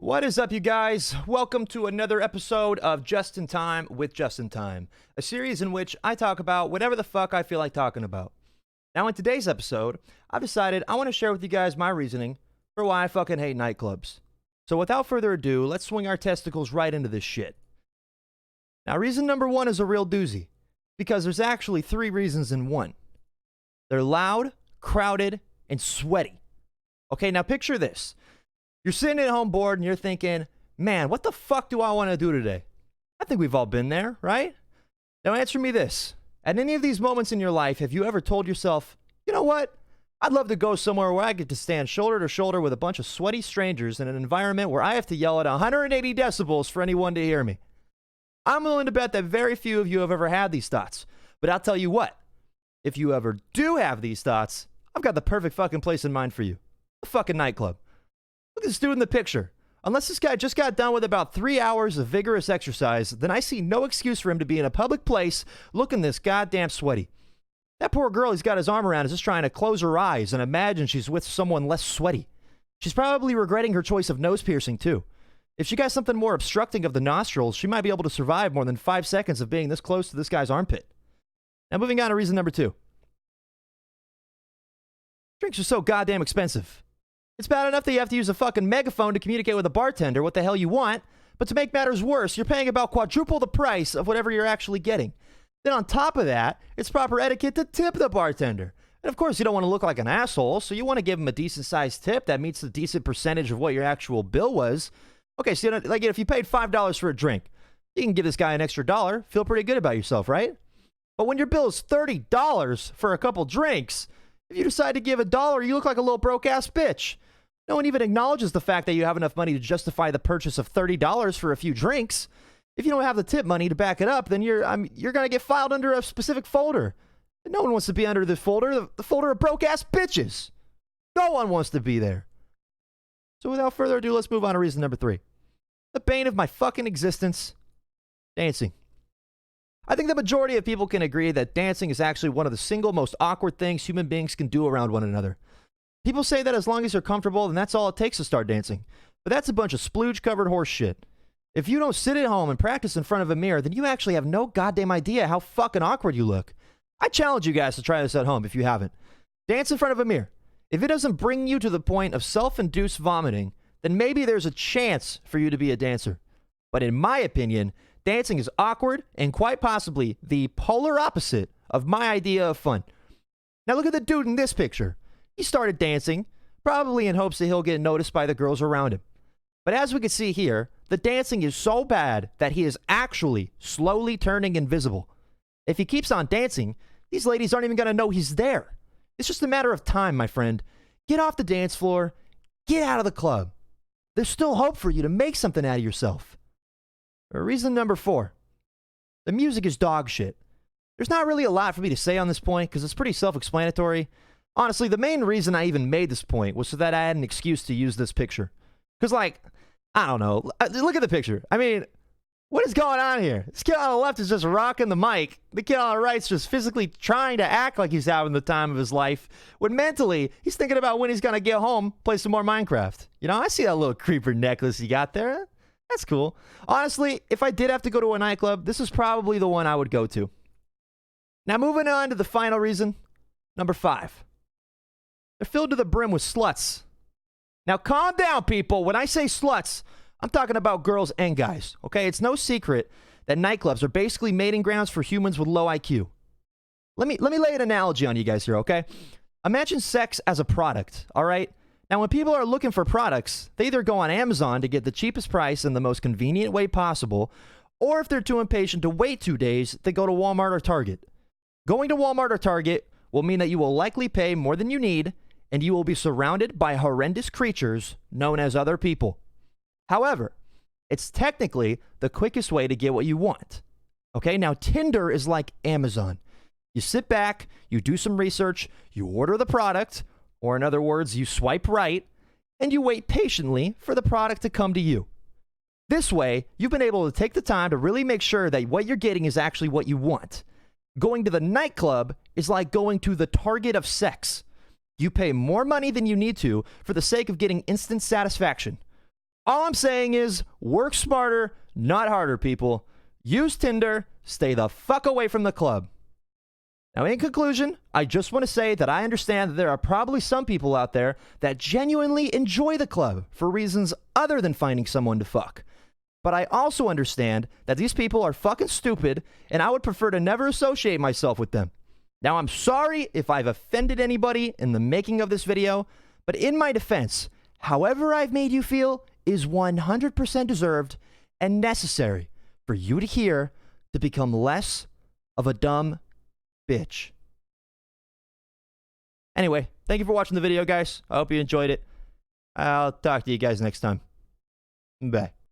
What is up, you guys? Welcome to another episode of Just in Time with Just in Time, a series in which I talk about whatever the fuck I feel like talking about. Now, in today's episode, I've decided I want to share with you guys my reasoning for why I fucking hate nightclubs. So without further ado, let's swing our testicles right into this shit. Now, reason number one is a real doozy, because there's actually three reasons in one. They're loud, crowded, and sweaty. Okay, now picture this. You're sitting at home bored and you're thinking, man, what the fuck do I want to do today? I think we've all been there, right? Now answer me this. At any of these moments in your life, have you ever told yourself, you know what? I'd love to go somewhere where I get to stand shoulder to shoulder with a bunch of sweaty strangers in an environment where I have to yell at 180 decibels for anyone to hear me. I'm willing to bet that very few of you have ever had these thoughts. But I'll tell you what, if you ever do have these thoughts, I've got the perfect fucking place in mind for you. A fucking nightclub. Look at this dude in the picture. Unless this guy just got done with about 3 hours of vigorous exercise, then I see no excuse for him to be in a public place looking this goddamn sweaty. That poor girl he's got his arm around is just trying to close her eyes and imagine she's with someone less sweaty. She's probably regretting her choice of nose piercing too. If she got something more obstructing of the nostrils, she might be able to survive more than 5 seconds of being this close to this guy's armpit. Now moving on to reason number two. Drinks are so goddamn expensive. It's bad enough that you have to use a fucking megaphone to communicate with a bartender what the hell you want, but to make matters worse, you're paying about quadruple the price of whatever you're actually getting. Then on top of that, it's proper etiquette to tip the bartender. And of course, you don't want to look like an asshole, so you want to give him a decent-sized tip that meets the decent percentage of what your actual bill was. Okay, so like if you paid $5 for a drink, you can give this guy an extra $1, feel pretty good about yourself, right? But when your bill is $30 for a couple drinks, if you decide to give $1, you look like a little broke-ass bitch. No one even acknowledges the fact that you have enough money to justify the purchase of $30 for a few drinks. If you don't have the tip money to back it up, then you're going to get filed under a specific folder. And no one wants to be under this folder, the folder of broke-ass bitches. No one wants to be there. So without further ado, let's move on to reason number three. The bane of my fucking existence, dancing. I think the majority of people can agree that dancing is actually one of the single most awkward things human beings can do around one another. People say that as long as you're comfortable, then that's all it takes to start dancing. But that's a bunch of splooge-covered horse shit. If you don't sit at home and practice in front of a mirror, then you actually have no goddamn idea how fucking awkward you look. I challenge you guys to try this at home if you haven't. Dance in front of a mirror. If it doesn't bring you to the point of self-induced vomiting, then maybe there's a chance for you to be a dancer. But in my opinion, dancing is awkward and quite possibly the polar opposite of my idea of fun. Now look at the dude in this picture. He started dancing, probably in hopes that he'll get noticed by the girls around him. But as we can see here, the dancing is so bad that he is actually slowly turning invisible. If he keeps on dancing, these ladies aren't even going to know he's there. It's just a matter of time, my friend. Get off the dance floor. Get out of the club. There's still hope for you to make something out of yourself. Reason number four. The music is dog shit. There's not really a lot for me to say on this point because it's pretty self-explanatory. Honestly, the main reason I even made this point was so that I had an excuse to use this picture. Because, like, I don't know. Look at the picture. I mean, what is going on here? This kid on the left is just rocking the mic. The kid on the right is just physically trying to act like he's having the time of his life, when mentally, he's thinking about when he's going to get home, play some more Minecraft. You know, I see that little creeper necklace you got there. That's cool. Honestly, if I did have to go to a nightclub, this is probably the one I would go to. Now, moving on to the final reason, number five. They're filled to the brim with sluts. Now, calm down, people. When I say sluts, I'm talking about girls and guys, okay? It's no secret that nightclubs are basically mating grounds for humans with low IQ. Let me lay an analogy on you guys here, okay? Imagine sex as a product, all right? Now, when people are looking for products, they either go on Amazon to get the cheapest price in the most convenient way possible, or if they're too impatient to wait 2 days, they go to Walmart or Target. Going to Walmart or Target will mean that you will likely pay more than you need, and you will be surrounded by horrendous creatures known as other people. However, it's technically the quickest way to get what you want. Okay, now Tinder is like Amazon. You sit back, you do some research, you order the product, or in other words, you swipe right, and you wait patiently for the product to come to you. This way, you've been able to take the time to really make sure that what you're getting is actually what you want. Going to the nightclub is like going to the Target of sex. You pay more money than you need to for the sake of getting instant satisfaction. All I'm saying is work smarter, not harder, people. Use Tinder. Stay the fuck away from the club. Now, in conclusion, I just want to say that I understand that there are probably some people out there that genuinely enjoy the club for reasons other than finding someone to fuck. But I also understand that these people are fucking stupid, and I would prefer to never associate myself with them. Now, I'm sorry if I've offended anybody in the making of this video, but in my defense, however I've made you feel is 100% deserved and necessary for you to hear to become less of a dumb bitch. Anyway, thank you for watching the video, guys. I hope you enjoyed it. I'll talk to you guys next time. Bye.